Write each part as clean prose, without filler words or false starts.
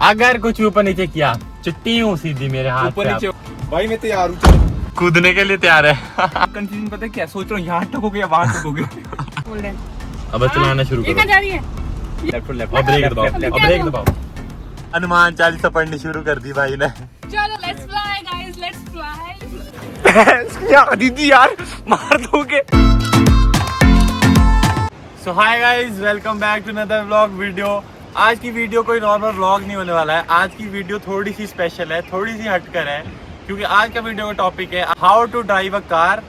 अगर कुछ ऊपर नीचे किया चिट्टी हूँ सीधी मेरे हाथ ऊपर नीचे। पे। भाई मैं तैयार हूँ, चलो। कूदने के लिए तैयार है। कंफ्यूजन पता है क्या सोच रहा हूँ, यहाँ ठोकोगे या वहाँ ठोकोगे। अब चलाना शुरू करो। जा रही है। लेफ्ट लेफ्ट अब ब्रेक दबाओ, लेफ्ट अब ब्रेक दबाओ। हनुमान चालीसा पढ़नी शुरू कर दी भाई ने। चलो let's fly guys, let's fly. यार दीदी यार मार दोगे। So hi guys, welcome back to another vlog video. आज की वीडियो कोई नॉर्मल व्लॉग नहीं होने वाला है। आज की वीडियो थोड़ी सी स्पेशल है, थोड़ी सी हटकर है, क्योंकि आज का वीडियो का टॉपिक है how to drive a car,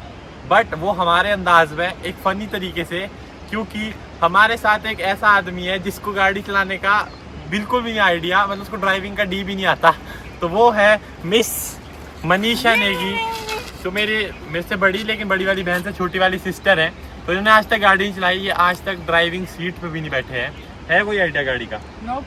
but वो हमारे अंदाज में एक फनी तरीके से, क्योंकि हमारे साथ एक ऐसा आदमी है जिसको गाड़ी चलाने का बिल्कुल भी नहीं आइडिया, मतलब उसको ड्राइविंग का डी भी नहीं आता। तो वो है मिस मनीषा नेगी। तो मेरे से बड़ी, लेकिन बड़ी वाली बहन से छोटी वाली सिस्टर है। तो इन्होंने आज तक गाड़ी नहीं चलाई, ये आज तक ड्राइविंग सीट पे भी नहीं बैठे हैं। है कोई आइडिया गाड़ी का? नो,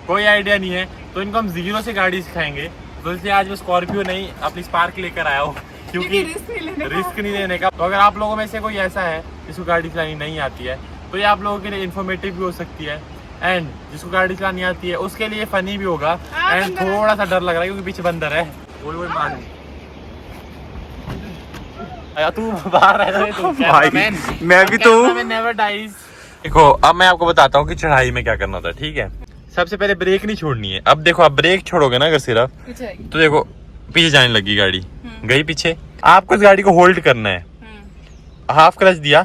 कोई आइडिया नहीं है। तो इनको हम जीरो से गाड़ी सिखाएंगे। तो इसलिए आज मैं स्कॉर्पियो नहीं अपनी स्पार्क लेकर आया हूँ, क्योंकि रिस्क नहीं लेने का। तो अगर आप लोगों में से कोई ऐसा है जिसको गाड़ी चलानी नहीं आती है, तो ये आप लोगों के लिए इन्फॉर्मेटिव भी हो सकती है, एंड जिसको गाड़ी चलानी आती है उसके लिए फनी भी होगा। एंड थोड़ा सा डर लग रहा है क्योंकि पीछे बंदर है। वो मान तू बाहर रह भाई मैं भी तो हूँ। Never dies. देखो अब मैं आपको बताता हूँ कि चढ़ाई में क्या करना होता है, ठीक है? सबसे पहले ब्रेक नहीं छोड़नी है। अब देखो, आप ब्रेक छोड़ोगे ना अगर सिर्फ, तो देखो पीछे जाने लगी गाड़ी, गई पीछे। आपको इस गाड़ी को होल्ड करना है। हाफ क्लच दिया,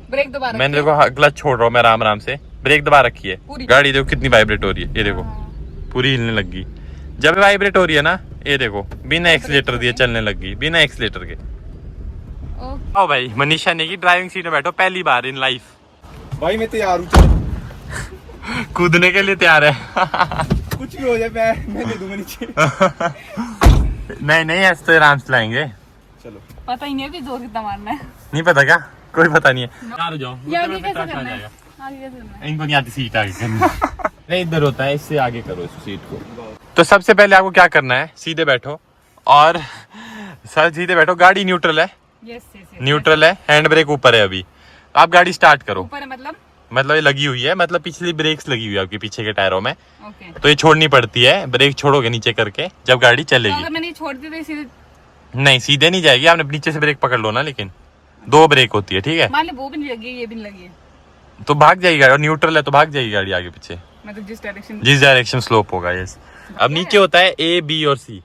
ब्रेक दोबारा। मैंने देखो क्लच छोड़ रहा हूँ मैं आराम से, ब्रेक दबा रखी है। गाड़ी देखो कितनी वाइब्रेट हो रही है, ये देखो पूरी हिलने लग गई। जब वाइब्रेट हो रही है ना, ये देखो बिना एक्सीलेटर दिए चलने लग गई, बिना एक्सीलेटर के। आओ भाई, मनीषा नेगी ड्राइविंग सीट में बैठो पहली बार इन लाइफ। भाई मैं तैयार हूँ, चलो। कूदने के लिए तैयार है। कुछ भी हो जाए मैं दे दूंगा नीचे। नहीं ऐसे तो आराम से लाएंगे। चलो, पता ही नहीं है कि जोर कितना मारना है। नहीं पता क्या? कोई पता नहीं है। तैयार हो जाओ, ये आगे कैसे करना है? आगे कैसे करना है? इनको नहीं आती सीट आगे करनी। नहीं, इधर होता है, इससे आगे करो इस सीट को। तो सबसे पहले आपको क्या करना है, सीधे बैठो और सर सीधे बैठो। गाड़ी न्यूट्रल है, यस न्यूट्रल है, हैंड ब्रेक ऊपर है। अभी आप गाड़ी स्टार्ट करो। ऊपर है मतलब ये लगी हुई है, मतलब पिछली ब्रेक्स लगी हुई है आपके पीछे के टायरों में। ओके। तो ये छोड़नी पड़ती है, ब्रेक छोड़ोगे नीचे करके जब गाड़ी चलेगी। अगर मैंने छोड़ दी तो सीधे नहीं, सीधे नहीं जाएगी, आपने नीचे से ब्रेक पकड़ लो ना। लेकिन दो ब्रेक होती है, ठीक है? मान लो वो भी नहीं लगी है, ये भी नहीं लगी है, तो भाग जाएगी गाड़ी। और न्यूट्रल है तो भाग जाएगी गाड़ी आगे पीछे, मतलब जिस डायरेक्शन स्लोप होगा। यस। अब नीचे होता है ए, बी और सी,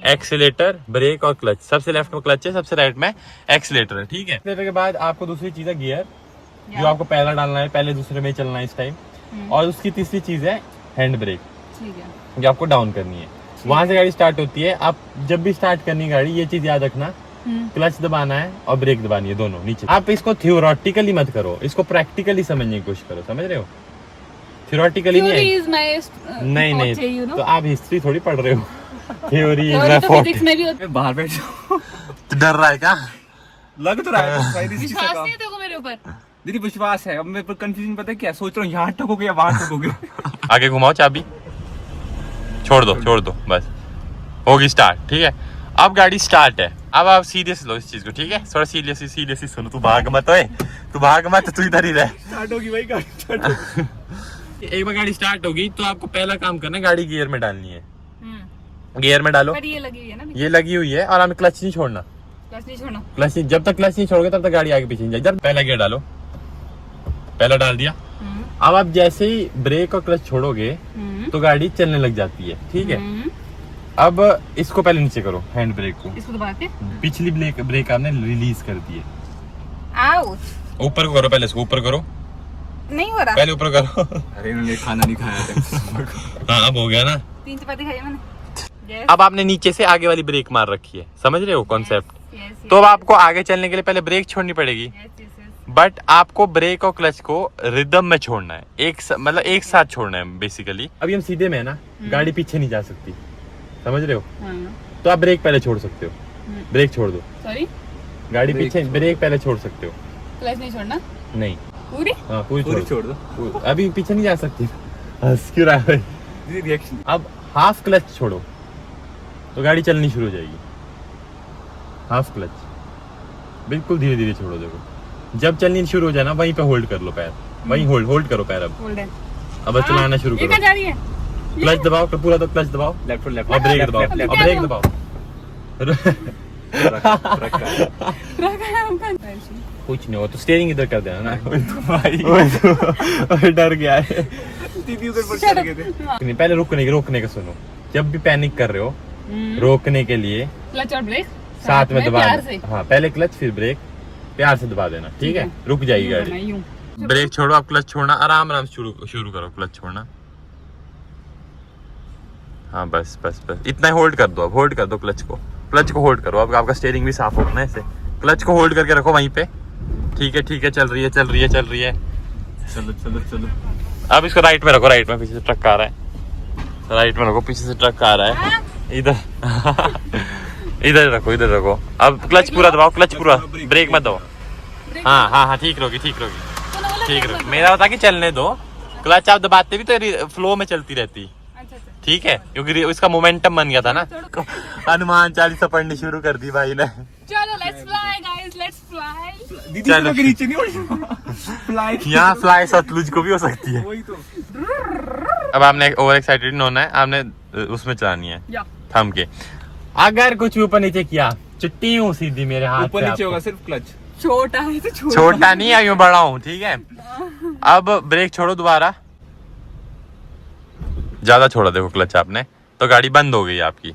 एक्सीलेटर, ब्रेक और क्लच। सबसे लेफ्ट में क्लच है, सबसे राइट में एक्सीलेटर है, ठीक है? एक्सीलेटर के बाद आपको दूसरी चीज है गियर, जो आपको पहला डालना है, पहले दूसरे में चलना है इस टाइम। और उसकी तीसरी चीज है हैंड ब्रेक, ठीक है, जो आपको डाउन करनी है। वहां से गाड़ी स्टार्ट होती है। आप जब भी स्टार्ट करनी है गाड़ी, ये चीज याद रखना, क्लच दबाना है और ब्रेक दबानी है, दोनों नीचे। आप इसको थ्योरेटिकली मत करो, इसको प्रैक्टिकली समझने की कोशिश करो, समझ रहे हो? थ्योरेटिकली नहीं, तो आप हिस्ट्री थोड़ी पढ़ रहे हो। थ्योरी में भी होता बाहर बैठ जाओ। तो डर रहा है क्या? लग तो रहा है शायद इसी विश्वास चीज़ का। नहीं है तेरे को मेरे ऊपर? दीदी विश्वास है। अब मेरे पर कंफ्यूजन पता है क्या सोच रहा हूँ, यहाँ ठोकोगे या वहाँ ठोकोगे। आगे घुमाओ, चाबी छोड़ दो बस, होगी स्टार्ट, ठीक है? अब गाड़ी स्टार्ट है। अब आप सीरियस लो इस चीज को, ठीक है? थोड़ा सीरियसली सुनो। तू भाग मत, तू इधर ही रह। स्टार्ट होगी भाई, गाड़ी स्टार्ट होगी। एक बार गाड़ी स्टार्ट होगी तो आपको पहला काम करना है, गाड़ी गियर में डालनी है। गियर में डालो। पर ये लगी हुई है ना, ये लगी हुई है, और हमें क्लच नहीं छोड़ना। क्लच नहीं छोड़ना। क्लच नहीं, जब तक क्लच नहीं छोड़ोगे तब तक गाड़ी आगे पीछे नहीं जाएगी। जब पहला गियर डालो, पहला डाल दिया। अब आप जैसे ही ब्रेक और क्लच छोड़ोगे तो गाड़ी चलने लग जाती है, ठीक है? अब इसको पहले नीचे करो, हैंड ब्रेक को। इसको दबा के पिछली ब्रेक आपने रिलीज कर दी है। आउट। ऊपर को करो, पहले इसको ऊपर करो। नहीं हो रहा। पहले ऊपर करो। अरे इन्होंने खाना नहीं खाया था। हाँ, अब हो गया ना। 3 चपाती खाई है मैंने। Yes. अब आपने नीचे से आगे वाली ब्रेक मार रखी है, समझ रहे हो कॉन्सेप्ट? yes, तो अब आपको आगे चलने के लिए पहले ब्रेक छोड़नी पड़ेगी, बट आपको ब्रेक और क्लच को रिदम में छोड़ना है, मतलब एक साथ छोड़ना है बेसिकली। अभी हम सीधे में है ना, गाड़ी पीछे नहीं जा सकती, समझ रहे हो? तो आप ब्रेक पहले छोड़ सकते हो, ब्रेक छोड़ दो। सॉरी, गाड़ी पीछे, ब्रेक पहले छोड़ सकते हो। क्लच नहीं छोड़ना? नहीं, पूरी? हाँ पूरी छोड़ दो। अभी पीछे नहीं जा सकती। हंस क्यों रहा है? रिएक्शन। अब हाफ क्लच छोड़ो तो गाड़ी चलनी शुरू हो जाएगी। हाफ क्लच बिल्कुल धीरे धीरे छोड़ो। देखो जब चलनी शुरू हो जाए ना, वहीं पे होल्ड कर लो पैर, वहीं होल्ड करो पैर। अब होल्ड है। अब चलाना शुरू करो। जा रही है। क्लच दबाओ, पूरा तो क्लच दबाओ लेफ्ट और ब्रेक दबाओ, और ब्रेक दबाओ। कुछ नहीं हो तो स्टीयरिंग इधर कर देना ना। भाई डर गया है। दीदी उधर पर चढ़ गए थे। नहीं, पहले रोकने का सुनो। जब भी पैनिक कर रहे हो रोकने के लिए क्लच और ब्रेक साथ में दबा प्यार से। हाँ, पहले क्लच फिर ब्रेक, प्यार से दबा देना, ठीक है? रुक जाएगी गाड़ी। यूं। ब्रेक छोड़ो, अब क्लच छोड़ना, आराम आराम से शुरू करो, क्लच छोड़ना। हाँ बस इतना ही होल्ड कर दो, अब होल्ड कर दो क्लच को होल्ड करो। अब आपका स्टीयरिंग भी साफ होगा ना ऐसे। क्लच को होल्ड करके रखो वहीं पे। ठीक है, चल रही है। चलो। अब इसको राइट में रखो, राइट में, पीछे से ट्रक आ रहा है। राइट में रखो, पीछे से ट्रक आ रहा है। इधर इधर रखो। अब क्लच पूरा दबाओ, क्लच पूरा, ब्रेक मत दो। हाँ, ठीक रहोगी। मेरा बता कि चलने दो। क्लच आप दबाते भी तो फ्लो में चलती रहती, अच्छा। ठीक है? क्योंकि उसका मोमेंटम बन गया था ना। हनुमान चालीसा पढ़नी शुरू कर दी भाई ने। चलो let's fly guys, let's fly. दीदी चलो। के नीचे नहीं उड़ी। फ्लाई यहाँ फ्लाई सतलुज को भी हो सकती है। वही तो। अब आपने ओवर एक्साइटेड होना है, आपने उसमें चलानी है या थम के। अगर कुछ ऊपर नीचे किया चिट्टी हूँ सीधी मेरे हाथ ऊपर से नीचे होगा आपको। सिर्फ क्लच। छोटा है तो छोटा नहीं है, यूं बड़ा हूँ, ठीक है? अब ब्रेक छोड़ो दोबारा। ज्यादा छोड़ा देखो क्लच आपने, तो गाड़ी बंद हो गई आपकी।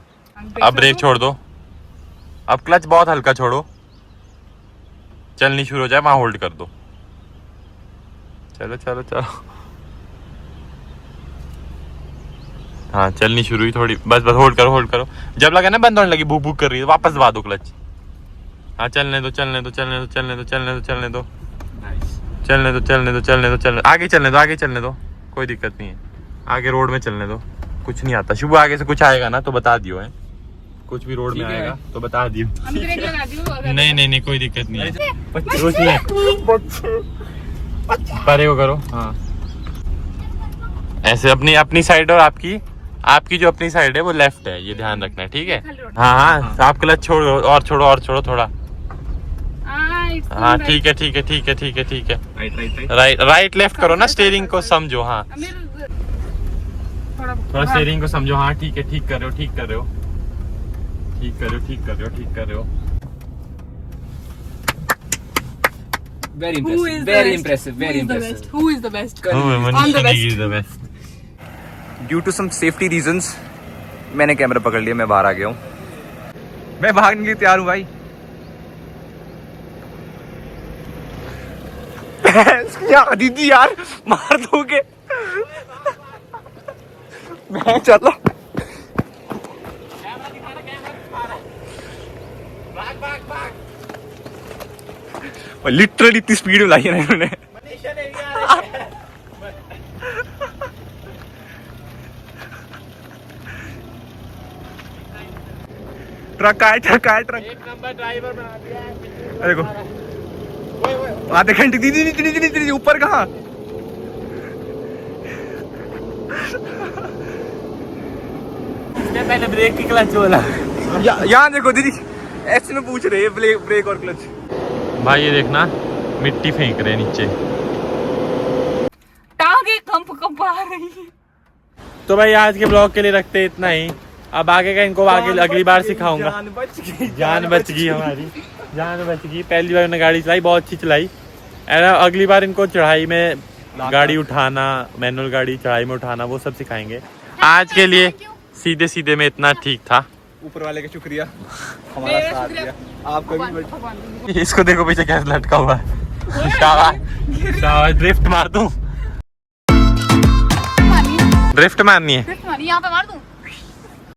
अब ब्रेक छोड़ दो। अब क्लच बहुत हल्का छोड़ो, चलनी शुरू हो जाए वहां होल्ड कर दो। चलो। हाँ, चलनी शुरू हुई थोड़ी, बस होल्ड करो। जब लगा ना बंद होने लगी, भूक कर रही है, वापस दबा दो क्लच। हाँ, चलने दो। चलने दो। आगे चलने दो, कोई दिक्कत नहीं है। आगे रोड में चलने दो, कुछ नहीं आता। शुभ आगे से कुछ आएगा ना तो बता दियो है, कुछ भी रोड में ठीक है। आएगा तो बता दियो। हम ब्रेक लगा दियो अगर नहीं, कोई दिक्कत नहीं है। कुछ नहीं है, परे को करो। हाँ, ऐसे अपनी साइड, और आपकी जो अपनी साइड है वो लेफ्ट है, ये ध्यान रखना है, ठीक है? हाँ, आप क्लच छोड़ो और छोड़ो थोड़ा। हाँ, ठीक है। राइट लेफ्ट करो ना, स्टीयरिंग को समझो। हाँ, थोड़ा स्टीयरिंग को समझो। हाँ, ठीक है, ठीक कर रहे हो। Very Who is impressive. the Very best? impressive. Who is the best? Oh, I'm the Manish is best. the best. Due to some safety reasons, मैंने कैमरा पकड़ लिया, मैं बाहर आ गया हूँ। मैं भागने के लिए तैयार हूँ भाई। यार दीदी यार मार दोगे। मैं चला। लिटरली इतनी स्पीड में लाई है ना इन्होंने। ट्रक आए एक नंबर ड्राइवर बना दिया है। देखो आधे घंटे दीदी ऊपर कहाँ। पहले ब्रेक की क्लच बोला। यहाँ देखो दीदी, ऐसे में पूछ रहे हैं ब्रेक और क्लच। भाई ये देखना, मिट्टी फेंक रहे हैं नीचे। टांगे कंप आ रही है। तो भाई आज के ब्लॉग के लिए रखते इतना ही। अब आगे का इनको अगली बार सिखाऊंगा। जान बच गई हमारी जान बच गई। पहली बार मैंने गाड़ी चलाई, बहुत अच्छी चलाई। अगली बार इनको चढ़ाई में गाड़ी उठाना, मैनुअल गाड़ी चढ़ाई में उठाना, वो सब सिखाएंगे। आज के लिए सीधे में इतना ठीक था। ऊपर वाले का शुक्रिया, हमारा साथ दिया। आपका भी इसको देखो पीछे कैसे लटका हुआ है। शाबाश, ड्रिफ्ट मार दूं? ड्रिफ्ट मारनी है। यहाँ पे मार दूं?